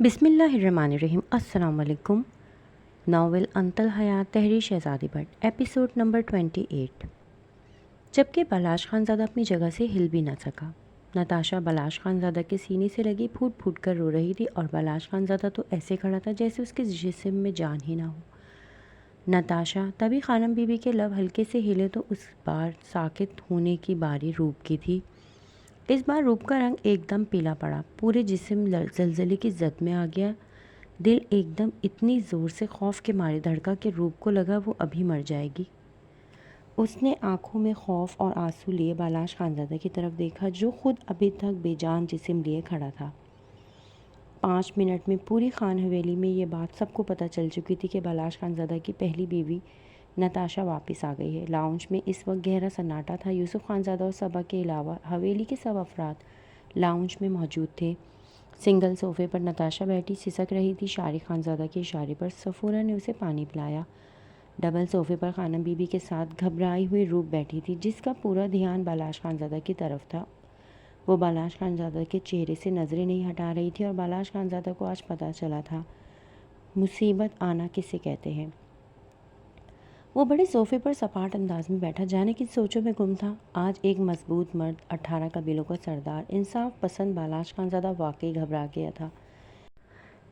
बिस्मिल्लाहिर्रहमानिर्रहीम। अस्सलाम वालेकुम। नावल अंतल हयात तहरीर शहज़ादी भट्ट, एपिसोड नंबर 28। जबकि बलाश खानज़ादा अपनी जगह से हिल भी न सका। नताशा बलाश खानज़ादा के सीने से लगी फूट फूट कर रो रही थी और बलाश खानज़ादा तो ऐसे खड़ा था जैसे उसके जिस्म में जान ही ना हो। नताशा तभी खानम बीबी के लब हल्के से हिले तो उस बार साकित होने की बारी रूप की थी। इस बार रूप का रंग एकदम पीला पड़ा, पूरे जिस्म जलजले की जद में आ गया। दिल एकदम इतनी ज़ोर से खौफ के मारे धड़का कि रूप को लगा वो अभी मर जाएगी। उसने आंखों में खौफ और आंसू लिए बलाश खानज़ादा की तरफ देखा जो खुद अभी तक बेजान जिस्म लिए खड़ा था। 5 मिनट में पूरी खान हवेली में ये बात सबको पता चल चुकी थी कि बलाश खानज़ादा की पहली बीवी नताशा वापस आ गई है। लाउंज में इस वक्त गहरा सन्नाटा था। यूसुफ खानज़ादा और सबा के अलावा हवेली के सब अफराद लाउंज में मौजूद थे। सिंगल सोफे पर नताशा बैठी सिसक रही थी। शारिक खानज़ादा के इशारे पर सफ़ूरा ने उसे पानी पिलाया। डबल सोफे पर खानम बीबी के साथ घबराई हुई रूप बैठी थी जिसका पूरा ध्यान बलाश खानज़ादा की तरफ था। वो बलाश खानज़ादा के चेहरे से नज़रें नहीं हटा रही थी और बलाश खानज़ादा को आज पता चला था मुसीबत आना किसे कहते हैं। वो बड़े सोफे पर सपाट अंदाज में बैठा जाने की सोचों में गुम था। आज एक मजबूत मर्द, 18 कबीलों का सरदार, इंसाफ पसंद बलाश खानज़ादा वाकई घबरा गया था।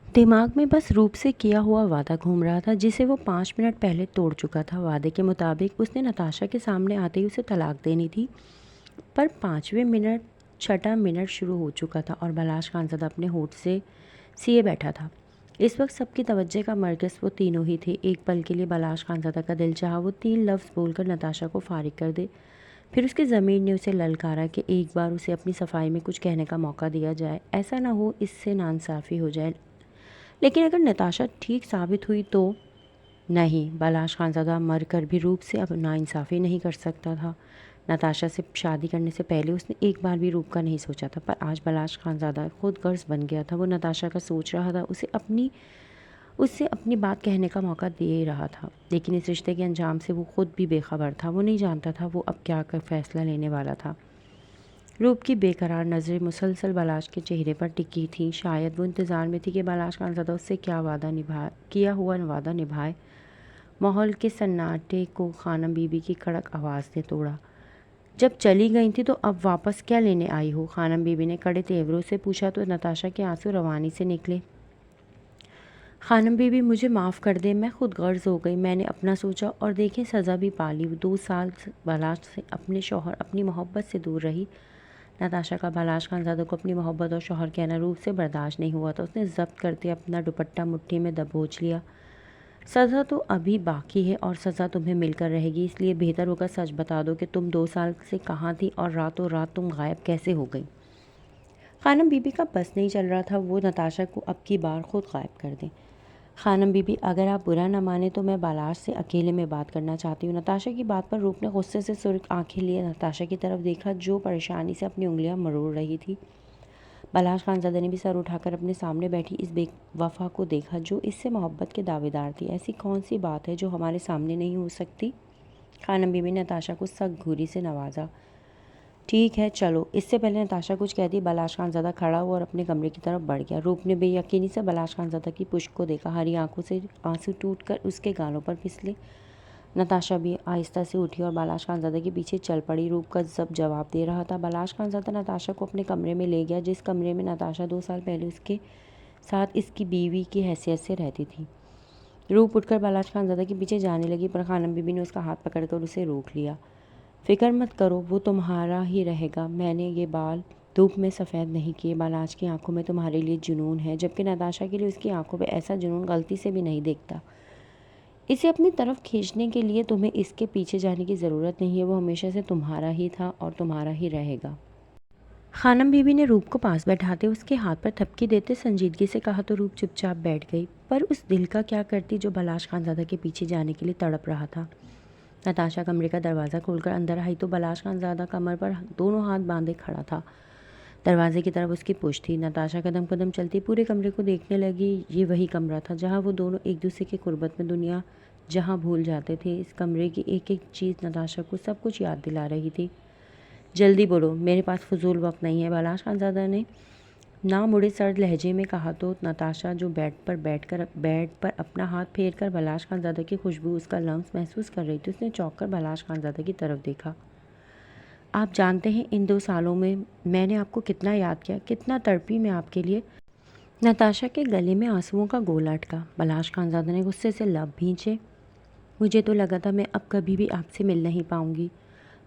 दिमाग में बस रूप से किया हुआ वादा घूम रहा था जिसे वो 5 मिनट पहले तोड़ चुका था। वादे के मुताबिक उसने नताशा के सामने आते ही उसे तलाक देनी थी, पर 5वें मिनट 6ठा मिनट शुरू हो चुका था और बलाश खानज़ादा अपने होठ से सिए बैठा था। इस वक्त सबकी तवज्जो का मरकज़ वो तीनों ही थे। एक पल के लिए बलाश खानज़ादा का दिल चाहा वो 3 लफ्ज़ बोलकर नताशा को फारिग कर दे, फिर उसकी ज़मीर ने उसे ललकारा कि एक बार उसे अपनी सफाई में कुछ कहने का मौका दिया जाए। ऐसा ना हो इससे नाइंसाफ़ी हो जाए। लेकिन अगर नताशा ठीक साबित हुई तो? नहीं, बलाश खानज़ादा मर कर भी रूप से अब नाइंसाफ़ी नहीं कर सकता था। नताशा से शादी करने से पहले उसने एक बार भी रूप का नहीं सोचा था, पर आज बलाश खानज़ादा खुद गर्ज बन गया था। वो नताशा का सोच रहा था, उससे अपनी बात कहने का मौका दे रहा था, लेकिन इस रिश्ते के अंजाम से वो खुद भी बेखबर था। वो नहीं जानता था वो अब क्या कर फैसला लेने वाला था। रूप की बेकरार नज़रें मुसलसल बलाश के चेहरे पर टिकी थीं। शायद वो इंतज़ार में थी कि बलाश खानज़ादा उससे किया हुआ वादा निभाए। माहौल के सन्नाटे को खानम बीबी की कड़क आवाज़ ने तोड़ा। जब चली गई थी तो अब वापस क्या लेने आई हो? खानम बीबी ने कड़े तेवरों से पूछा तो नताशा के आंसू रवानी से निकले। खानम बीबी, मुझे माफ़ कर दे, मैं खुद गर्ज हो गई। मैंने अपना सोचा और देखें सज़ा भी पा ली। 2 साल बलाश से अपने शौहर अपनी मोहब्बत से दूर रही। नताशा का बलाश खानज़ादा को अपनी मोहब्बत और शौहर कहना रूप से बर्दाश्त नहीं हुआ था। उसने ज़ब्त करते अपना दुपट्टा मुट्ठी में दबोच लिया। सज़ा तो अभी बाकी है और सज़ा तुम्हें मिलकर रहेगी, इसलिए बेहतर होगा सच बता दो कि तुम 2 साल से कहाँ थी और रातों रात तुम गायब कैसे हो गई? खानम बीबी का बस नहीं चल रहा था वो नताशा को अब की बार खुद गायब कर दें। खानम बीबी, अगर आप बुरा न माने तो मैं बलाश से अकेले में बात करना चाहती हूँ। नताशा की बात पर रूप ने गुस्से से सुर्ख आंखें लिए नताशा की तरफ देखा जो परेशानी से अपनी उंगलियां मरोड़ रही थी। बलाश खानज़ादा ने भी सर उठाकर अपने सामने बैठी इस बेवफा को देखा जो इससे मोहब्बत के दावेदार थी। ऐसी कौन सी बात है जो हमारे सामने नहीं हो सकती? खानम बीबी ने नताशा को सख्त घूरी से नवाजा। ठीक है चलो। इससे पहले नताशा कुछ कहती बलाश खानज़ादा खड़ा हुआ और अपने कमरे की तरफ बढ़ गया। रूप ने बेयकीनी से बलाश खानज़ादा की पुश्त को देखा। हरी आंखों से आंसू टूटकर उसके गालों पर फिसले। नताशा भी आहिस्ता से उठी और बलाश खानज़ादा के पीछे चल पड़ी। रूप का जवाब दे रहा था। बलाश खानज़ादा नताशा को अपने कमरे में ले गया जिस कमरे में नताशा 2 साल पहले उसके साथ इसकी बीवी की हैसियत से रहती थी। रूप उठकर बलाश खानज़ादा के पीछे जाने लगी पर खानम बीबी ने उसका हाथ पकड़कर उसे रोक लिया। फ़िक्र मत करो, वो तुम्हारा ही रहेगा। मैंने ये बाल धूप में सफ़ेद नहीं किए। बलाश की आंखों में तुम्हारे लिए जुनून है, जबकि नताशा के लिए उसकी आंखों पे ऐसा जुनून गलती से भी नहीं देखता। इसे अपनी तरफ खींचने के लिए तुम्हें इसके पीछे जाने की ज़रूरत नहीं है। वो हमेशा से तुम्हारा ही था और तुम्हारा ही रहेगा। खानम बीबी ने रूप को पास बैठाते उसके हाथ पर थपकी देते संजीदगी से कहा तो रूप चुपचाप बैठ गई। पर उस दिल का क्या करती जो बलाश खानज़ादा के पीछे जाने के लिए तड़प रहा था। नताशा कमरे का दरवाज़ा खोलकर अंदर आई तो बलाश खानज़ादा कमर पर दोनों हाथ बांधे खड़ा था। दरवाजे की तरफ उसकी पुश्त थी। नताशा कदम कदम चलती पूरे कमरे को देखने लगी। ये वही कमरा था जहाँ वो दोनों एक दूसरे के कुर्बत में दुनिया जहाँ भूल जाते थे। इस कमरे की एक एक चीज़ नताशा को सब कुछ याद दिला रही थी। जल्दी बोलो, मेरे पास फजूल वक्त नहीं है। बलाश खानज़ादा ने ना मुड़े सर्द लहजे में कहा तो नताशा जो बेड पर अपना हाथ फेर कर बलाश खानज़ादा की खुशबू उसका लम्स महसूस कर रही थी, उसने चौंक कर बलाश खानज़ादा की तरफ देखा। आप जानते हैं इन 2 सालों में मैंने आपको कितना याद किया, कितना तड़पी मैं आपके लिए। नताशा के गले में आंसुओं का गोला अटका। बलाश खानज़ादा ने गुस्से से लब भींचे। मुझे तो लगा था मैं अब कभी भी आपसे मिल नहीं पाऊंगी,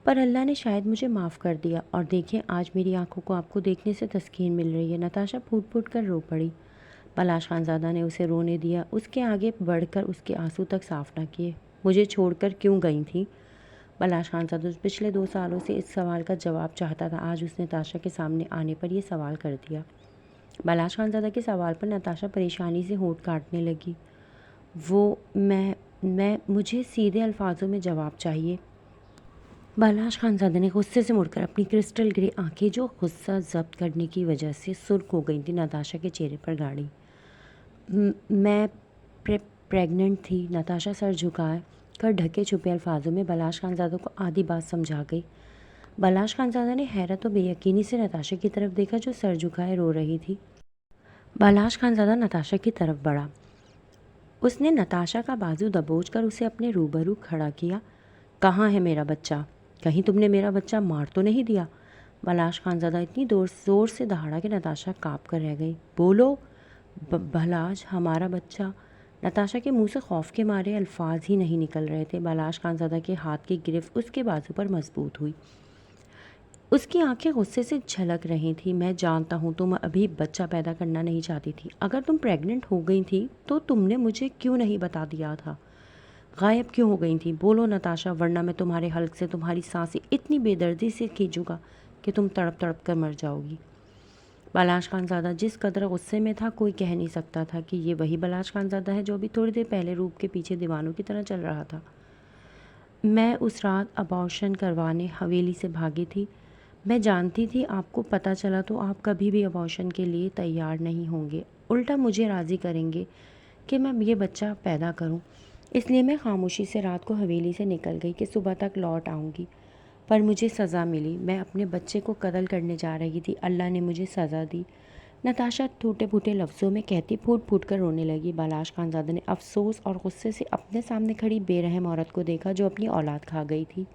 पर अल्लाह ने शायद मुझे माफ़ कर दिया, और देखें आज मेरी आंखों को आपको देखने से तस्कीन मिल रही है। नताशा फूट फूट कर रो पड़ी। बलाश खानज़ादा ने उसे रोने दिया, उसके आगे बढ़कर उसके आंसू तक साफ ना किए। मुझे छोड़कर क्यों गई थी? बलाश खानज़ादा पिछले 2 सालों से इस सवाल का जवाब चाहता था, आज उसने नताशा के सामने आने पर यह सवाल कर दिया। बलाश खानज़ादा के सवाल पर नताशा परेशानी से होंठ काटने लगी। वो मैं मुझे सीधे अल्फाजों में जवाब चाहिए। बलाश खानज़ादा ने गुस्से से मुड़कर अपनी क्रिस्टल ग्रे आंखें, जो गुस्सा जब्त करने की वजह से सुर्ख हो गई थी, नताशा के चेहरे पर गाड़ी। मैं प्रेग्नेंट थी। नताशा सर झुकाए कर ढके छुपे अल्फाजों में बलाश खानज़ादा को आधी बात समझा गई। बलाश खानज़ादा ने हैरत और बेयकीनी से नताशा की तरफ देखा, जो सर झुकाए रो रही थी। बलाश खानज़ादा नताशा की तरफ बढ़ा। उसने नताशा का बाजू दबोचकर उसे अपने रूबरू खड़ा किया। कहाँ है मेरा बच्चा? कहीं तुमने मेरा बच्चा मार तो नहीं दिया? बलाश खानज़ादा इतनी ज़ोर से दहाड़ा कि नताशा काँप कर रह गई। बोलो बलाश, हमारा बच्चा। नताशा के मुंह से खौफ के मारे अल्फाज ही नहीं निकल रहे थे। बलाश खानज़ादा के हाथ की गिरफ्त उसके बाजू पर मजबूत हुई। उसकी आंखें गुस्से से झलक रही थी। मैं जानता हूँ तुम अभी बच्चा पैदा करना नहीं चाहती थी। अगर तुम प्रेग्नेंट हो गई थी तो तुमने मुझे क्यों नहीं बता दिया था? गायब क्यों हो गई थी? बोलो नताशा, वरना मैं तुम्हारे हल्क से तुम्हारी सांसें इतनी बेदर्दी से खींचूंगा कि तुम तड़प तड़प कर मर जाओगी। बलाश खानज़ादा जिस कदर गुस्से में था, कोई कह नहीं सकता था कि ये वही बलाश खानज़ादा है जो अभी थोड़ी देर पहले रूप के पीछे दीवानों की तरह चल रहा था। मैं उस रात अबॉर्शन करवाने हवेली से भागी थी। मैं जानती थी आपको पता चला तो आप कभी भी अबॉर्शन के लिए तैयार नहीं होंगे, उल्टा मुझे राज़ी करेंगे कि मैं ये बच्चा पैदा करूं। इसलिए मैं खामोशी से रात को हवेली से निकल गई कि सुबह तक लौट आऊँगी, पर मुझे सज़ा मिली। मैं अपने बच्चे को कत्ल करने जा रही थी, अल्लाह ने मुझे सज़ा दी। नताशा टूटे फूटे लफ्ज़ों में कहती फूट फूट कर रोने लगी। बलाश खानज़ादा ने अफसोस और गुस्से से अपने सामने खड़ी बेरहम औरत को देखा जो अपनी औलाद खा गई थी।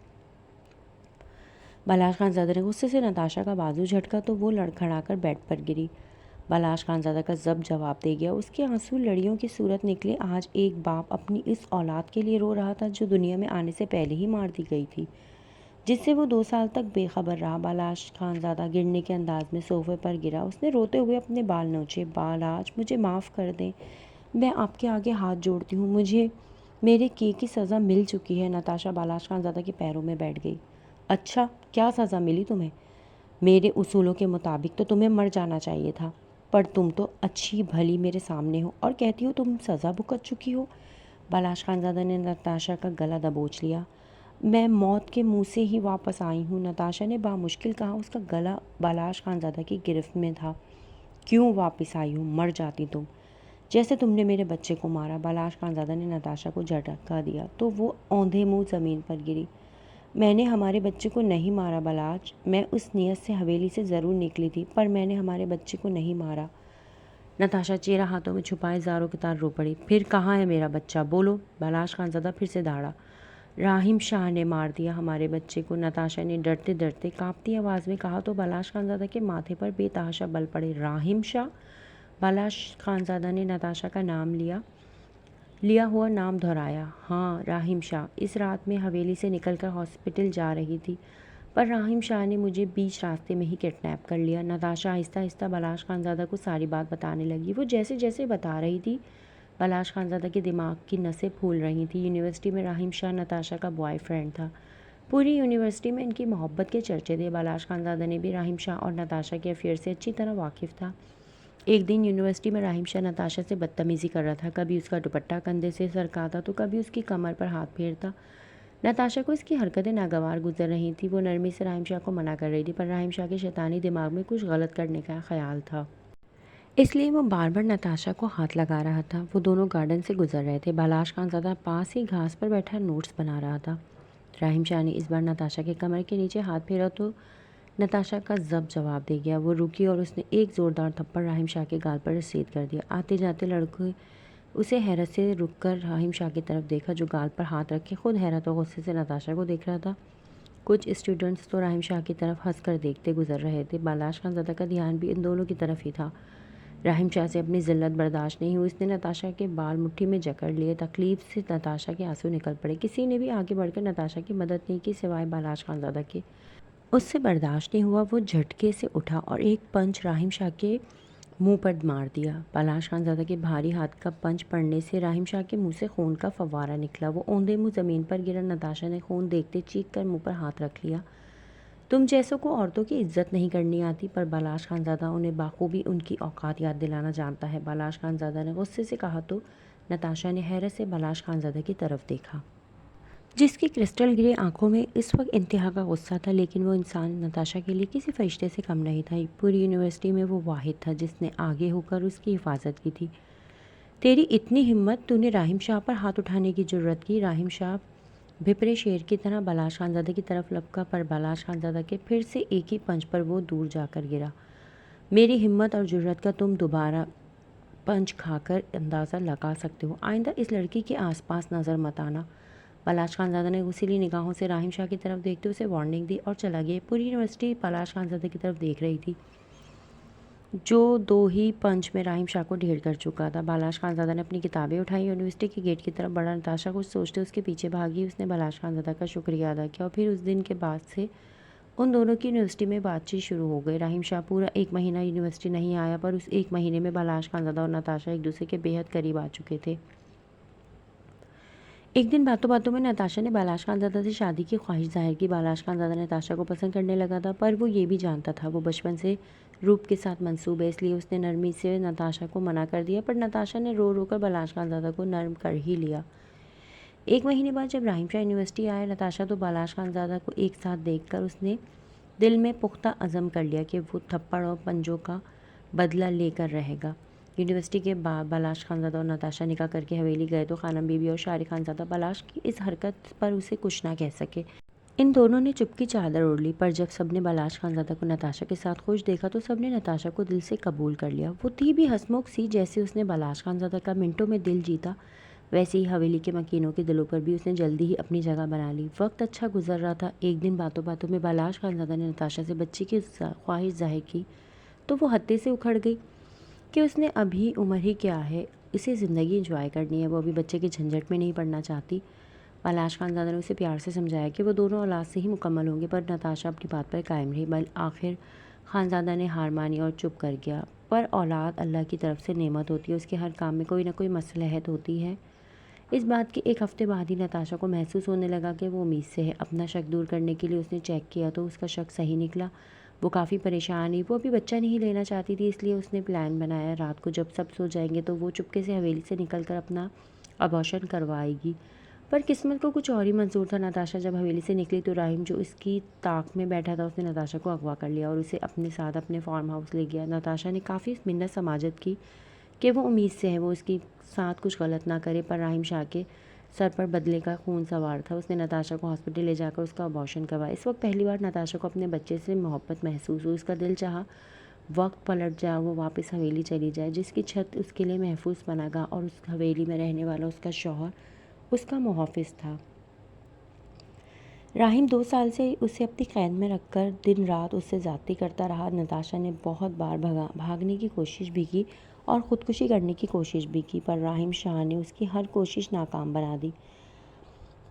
बलाश खानज़ादा ने गुस्से से नताशा का बाजू झटका तो वो लड़खड़ाकर बेड पर गिरी। बलाश खानज़ादा का जब जवाब दे गया। उसके आंसू लड़ियों की सूरत निकले। आज एक बाप अपनी इस औलाद के लिए रो रहा था जो दुनिया में आने से पहले ही मार दी गई थी, जिससे वो 2 साल तक बेखबर रहा। बलाश खानज़ादा गिरने के अंदाज में सोफे पर गिरा। उसने रोते हुए अपने बाल नोचे। बालाज, मुझे माफ़ कर दें, मैं आपके आगे हाथ जोड़ती हूँ, मुझे मेरे किए की सज़ा मिल चुकी है। नताशा बलाश खानज़ादा के पैरों में बैठ गई। अच्छा, क्या सज़ा मिली तुम्हें? मेरे उसूलों के मुताबिक तो तुम्हें मर जाना चाहिए था, पर तुम तो अच्छी भली मेरे सामने हो और कहती हो तुम सज़ा भुगत चुकी हो। बलाश खानज़ादा ने नताशा का गला दबोच लिया। मैं मौत के मुंह से ही वापस आई हूँ, नताशा ने बामुश्किल कहा। उसका गला बलाश खानज़ादा की गिरफ्त में था। क्यों वापस आई हूँ? मर जाती तुम, जैसे तुमने मेरे बच्चे को मारा। बलाश खानज़ादा ने नताशा को झटका दिया तो वो औंधे मुँह ज़मीन पर गिरी। मैंने हमारे बच्चे को नहीं मारा बलाज, मैं उस नियत से हवेली से ज़रूर निकली थी, पर मैंने हमारे बच्चे को नहीं मारा। नताशा चेहरा हाथों में छुपाए ज़ारों के तार रो पड़ी। फिर कहाँ है मेरा बच्चा? बोलो। बलाश खानज़ादा फिर से दहाड़ा। राहिम शाह ने मार दिया हमारे बच्चे को, नताशा ने डरते डरते कांपती आवाज़ में कहा तो बलाश खानज़ादा के माथे पर बेतहाशा बल पड़े। राहिम शाह? बलाश खानज़ादा ने नताशा का नाम लिया हुआ नाम दोहराया। हाँ, राहिम शाह। इस रात में हवेली से निकलकर हॉस्पिटल जा रही थी, पर राहिम शाह ने मुझे बीच रास्ते में ही किडनैप कर लिया। नताशा आहिस्ता आहिस्ता बलाश खानज़ादा को सारी बात बताने लगी। वो जैसे जैसे बता रही थी, बलाश खानज़ादा के दिमाग की नसें फूल रही थी। यूनिवर्सिटी में राहिम शाह नताशा का बॉयफ्रेंड था। पूरी यूनिवर्सिटी में इनकी मोहब्बत के चर्चे थे। बलाश खानज़ादा ने भी राहिम शाह और नताशा के अफेयर से अच्छी तरह वाकिफ़ था। एक दिन यूनिवर्सिटी में राहिम शाह नताशा से बदतमीज़ी कर रहा था। कभी उसका दुपट्टा कंधे से सरकाता तो कभी उसकी कमर पर हाथ फेरता। नताशा को इसकी हरकतें नागवार गुजर रही थी। वो नरमी से राहिम शाह को मना कर रही थी, पर राहिम शाह के शैतानी दिमाग में कुछ गलत करने का ख्याल था, इसलिए वो बार बार नताशा को हाथ लगा रहा था। वो दोनों गार्डन से गुजर रहे थे। बलाश खानज़ादा पास ही घास पर बैठा नोट्स बना रहा था। राहिम शाह ने इस बार नताशा के कमर के नीचे हाथ फेरा तो नताशा का ज़ब्त जवाब दे गया। वो रुकी और उसने एक ज़ोरदार थप्पड़ राहिम शाह के गाल पर रसीद कर दिया। आते जाते लड़के उसे हैरत से रुककर राहिम शाह की तरफ देखा, जो गाल पर हाथ रखे खुद हैरत और गुस्से से नताशा को देख रहा था। कुछ स्टूडेंट्स तो राहिम शाह की तरफ हंसकर देखते गुजर रहे थे। बालाश खानज़ादा का ध्यान भी इन दोनों की तरफ ही था। राहिम शाह से अपनी ज़िल्लत बर्दाश्त नहीं हुई। उसने नताशा के बाल मुट्ठी में जकड़ लिए। तकलीफ से नताशा के आंसू निकल पड़े। किसी ने भी आगे बढ़कर नताशा की मदद नहीं की सिवाय बालाश खानज़ादा के। उससे बर्दाश्त नहीं हुआ। वो झटके से उठा और एक पंच राहिम शाह के मुंह पर मार दिया। बालाश खानज़ादा के भारी हाथ का पंच पड़ने से राहिम शाह के मुंह से खून का फव्वारा निकला। वो औंधे मुंह ज़मीन पर गिरा। नताशा ने खून देखते चीख कर मुंह पर हाथ रख लिया। तुम जैसों को औरतों की इज्जत नहीं करनी आती, पर बालाश खानज़ादा उन्हें बाखूबी उनकी औकात याद दिलाना जानता है, बालाश खानज़ादा ने गुस्से से कहा। तो नताशा ने हैरत से बालाश खानज़ादा की तरफ देखा, जिसकी क्रिस्टल ग्रे आंखों में इस वक्त इंतहा का गुस्सा था। लेकिन वो इंसान नताशा के लिए किसी फरिश्ते से कम नहीं था। पूरी यूनिवर्सिटी में वो वाहिद था जिसने आगे होकर उसकी हिफाजत की थी। तेरी इतनी हिम्मत, तूने राहिम शाह पर हाथ उठाने की ज़रूरत की। राहिम शाह भिपरे शेर की तरह बालाश खानज़ादा की तरफ लपका, पर बालाश खानज़ादा के फिर से एक ही पंच पर वो दूर जाकर गिरा। मेरी हिम्मत और ज़रूरत का तुम दोबारा पंच खाकर अंदाज़ा लगा सकते हो। आइंदा इस लड़की के आसपास नज़र मत आना। बालाश खानज़ादा ने गुस्सीली निगाहों से राहिम शाह की तरफ देखते उसे वार्निंग दी और चला गया। पूरी यूनिवर्सिटी बालाश खानज़ादा की तरफ देख रही थी, जो 2 ही पंच में राहिम शाह को ढेर कर चुका था। बालाश खानज़ादा ने अपनी किताबें उठाई, यूनिवर्सिटी के गेट की तरफ बढ़ा। नताशा कुछ सोचते उसके पीछे भागी। उसने बालाश खानज़ादा का शुक्रिया अदा किया और फिर उस दिन के बाद से उन दोनों की यूनिवर्सिटी में बातचीत शुरू हो गई। राहिम शाह पूरा 1 महीना यूनिवर्सिटी नहीं आया, पर उस 1 महीने में बालाश खानज़ादा और नताशा एक दूसरे के बेहद करीब आ चुके थे। एक दिन बातों बातों में नताशा ने बालाश खानज़ादा से शादी की ख्वाहिश जाहिर की। बालाश खानज़ादा नताशा को पसंद करने लगा था, पर वो ये भी जानता था वो बचपन से रूप के साथ मंसूब है, इसलिए उसने नरमी से नताशा को मना कर दिया। पर नताशा ने रो रो कर बालाश खानज़ादा को नर्म कर ही लिया। 1 महीने बाद जब राहिम शाह यूनिवर्सिटी आया, नताशा तो बालाश खानज़ादा को एक साथ देखकर उसने दिल में पुख्ता अज़म कर लिया कि वो थप्पड़ और पंजों का बदला लेकर रहेगा। यूनिवर्सिटी के बाद बालाश खानज़ादा और नताशा निकाह करके हवेली गए तो खानम बीबी और शारिक खानज़ादा बालाश की इस हरकत पर उसे कुछ ना कह सके। इन दोनों ने चुपकी चादर ओढ़ ली, पर जब सबने बालाश खानज़ादा को नताशा के साथ खुश देखा तो सबने नताशा को दिल से कबूल कर लिया। वो थी भी हंसमुख सी। जैसे उसने बालाश खानज़ादा का मिनटों में दिल जीता, वैसे ही हवेली के मकीनों के दिलों पर भी उसने जल्दी ही अपनी जगह बना ली। वक्त अच्छा गुजर रहा था। एक दिन बातों बातों में बालाश खानज़ादा ने नताशा से बच्ची की ख्वाहिश जाहिर की, तो वो हत्ते से उखड़ गई कि उसने अभी उम्र ही क्या है, इसे ज़िंदगी एंजॉय करनी है, वो अभी बच्चे के झंझट में नहीं पड़ना चाहती। बालाश खानज़ादा ने उसे प्यार से समझाया कि वो दोनों औलाद से ही मुकम्मल होंगे, पर नताशा अपनी बात पर कायम रही। बल आखिर खानज़ादा ने हार मानी और चुप कर गया। पर औलाद अल्लाह की तरफ से नेमत होती है, उसके हर काम में कोई ना कोई मसलहत होती है। इस बात के 1 हफ्ते बाद ही नताशा को महसूस होने लगा कि वो उम्मीद से है। अपना शक दूर करने के लिए उसने चेक किया तो उसका शक सही निकला। वो काफ़ी परेशान हुई। वो अभी बच्चा नहीं लेना चाहती थी, इसलिए उसने प्लान बनाया, रात को जब सब सो जाएंगे तो वो चुपके से हवेली से निकलकर अपना अबॉर्शन करवाएगी। पर किस्मत को कुछ और ही मंजूर था। नताशा जब हवेली से निकली तो राहिम, जो इसकी ताक में बैठा था, उसने नताशा को अगवा कर लिया और उसे अपने साथ अपने फार्म हाउस ले गया। नताशा ने काफ़ी मिन्नत समाजत की कि वो उम्मीद से है वो उसके साथ कुछ गलत ना करे, पर राहिम शाह के सर पर बदले का खून सवार था। उसने नताशा को हॉस्पिटल ले जाकर उसका अबॉर्शन करवाया। इस वक्त पहली बार नताशा को अपने बच्चे से मोहब्बत महसूस हुई। उसका दिल चाहा वक्त पलट जाए, वो वापस हवेली चली जाए जिसकी छत उसके लिए महफूज बनागा और उस हवेली में रहने वाला उसका शौहर उसका मुहाफिज था। राहिम 2 साल से उसे अपनी कैद में रखकर दिन रात उससे ज़्यादती करता रहा। नताशा ने बहुत बार भागने की कोशिश भी की और ख़ुदकुशी करने की कोशिश भी की, पर राहिम शाह ने उसकी हर कोशिश नाकाम बना दी।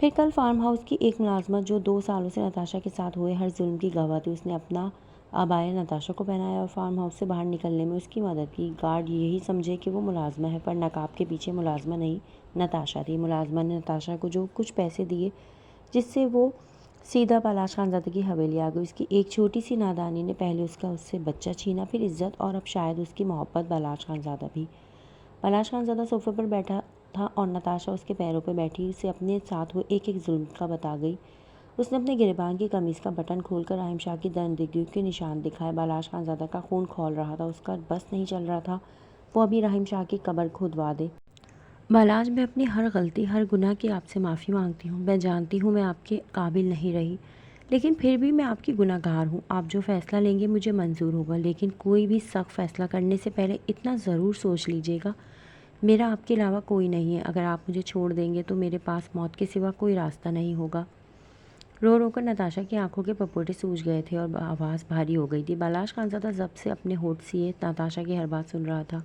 फिर कल फार्म हाउस की एक मुलाजमत, जो 2 सालों से नताशा के साथ हुए हर जुल्म की गवाह थी, उसने अपना अबाया नताशा को पहनाया और फार्म हाउस से बाहर निकलने में उसकी मदद की। गार्ड यही समझे कि वो मुलाजमा है, पर नकाब के पीछे मुलाजमा नहीं, नताशा थी। मुलाजमा ने नताशा को जो कुछ पैसे दिए, जिससे वो सीधा बालाश खानज़ादा की हवेली आ गई। उसकी एक छोटी सी नादानी ने पहले उससे बच्चा छीना, फिर इज्जत और अब शायद उसकी मोहब्बत। बालाश खानज़ादा भी। बालाश खानज़ादा सोफे पर बैठा था और नताशा उसके पैरों पर बैठी उसे अपने साथ हुए एक एक जुल्म का बता गई। उसने अपने गिरबान की कमीज़ का बटन खोलकर राहिम शाह की दरिंदगी के निशान दिखाए। बालाश खानज़ादा का खून खौल रहा था। उसका बस नहीं चल रहा था वो अभी राहिम शाह की कब्र खुदवा दे। बालाज, मैं अपनी हर गलती, हर गुनाह की आपसे माफ़ी मांगती हूँ। मैं जानती हूँ मैं आपके काबिल नहीं रही, लेकिन फिर भी मैं आपकी गुनहगार हूँ। आप जो फ़ैसला लेंगे मुझे मंज़ूर होगा, लेकिन कोई भी सख्त फ़ैसला करने से पहले इतना ज़रूर सोच लीजिएगा, मेरा आपके अलावा कोई नहीं है। अगर आप मुझे छोड़ देंगे तो मेरे पास मौत के सिवा कोई रास्ता नहीं होगा। रो रो कर नताशा की आंखों के पपोटे सूज गए थे और आवाज़ भारी हो गई थी। बालाश खानज़ादा ज़ब्त से अपने होठ सिए नताशा की हर बात सुन रहा था।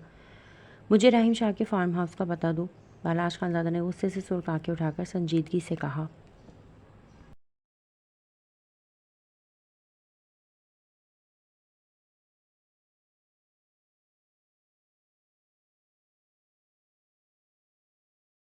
मुझे रहीम शाह के फार्म हाउस का पता दो, बालाश खानज़ादा ने गुस्से से सुर्ख आंखें उठाकर संजीदगी से कहा।